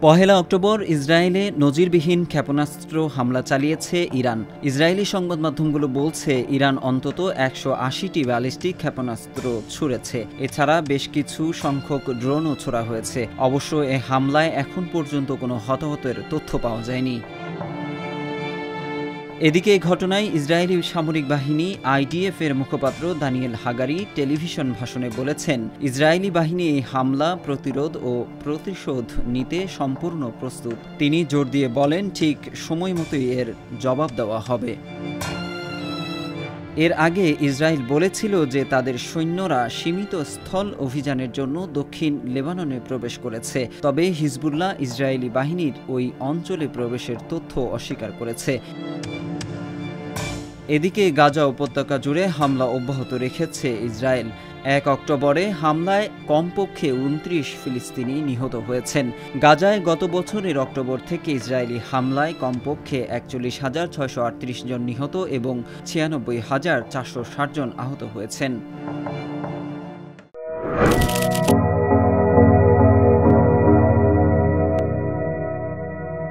পহেলা October ইসরায়েলে নজিরবিহীন ক্ষেপণাস্ত্র হামলা চালিয়েছে ইরান। ইসরায়েলি সংবাদ মাধ্যমগুলো বলছে ইরান অন্তত ১৮০টি ব্যালিস্টিক ক্ষেপণাস্ত্র ছুড়েছে। এছাড়া বেশ কিছু সংখ্যক ড্রোনও ছোড়া হয়েছে। অবশ্য এ হামলায় এখন পর্যন্ত কোনো হতাহতের তথ্য পাওয়া যায়নি। এদিকে এই ঘটনায় ইসরায়েলি সামরিক বাহিনী আইডিএফ এর মুখপাত্র দানিয়েল হাগারি টেলিভিশন ভাষণে বলেছেন, ইসরায়েলি বাহিনী এই হামলা প্রতিরোধ ও প্রতিশোধ নিতে সম্পূর্ণ প্রস্তুত। তিনি জোর দিয়ে বলেন, ঠিক সময় মতোই এর জবাব দেওয়া হবে। এর আগে ইসরায়েল বলেছিল যে তাদের সৈন্যরা সীমিত স্থল অভিযানের জন্য দক্ষিণ লেবাননে প্রবেশ করেছে। তবে হিজবুল্লাহ ইসরায়েলি বাহিনীর ওই অঞ্চলে প্রবেশের তথ্য অস্বীকার করেছে। এদিকে গাজা উপত্যকা জুড়ে হামলা অব্যাহত রেখেছে ইসরায়েল। ১ অক্টোবরে হামলায় কমপক্ষে ২৯ ফিলিস্তিনি নিহত হয়েছেন। গাজায় গত বছরের অক্টোবর থেকে ইসরায়েলি হামলায় কমপক্ষে ৪১,৬৩৮ জন নিহত এবং ৯৬,৪৬০ জন আহত হয়েছেন।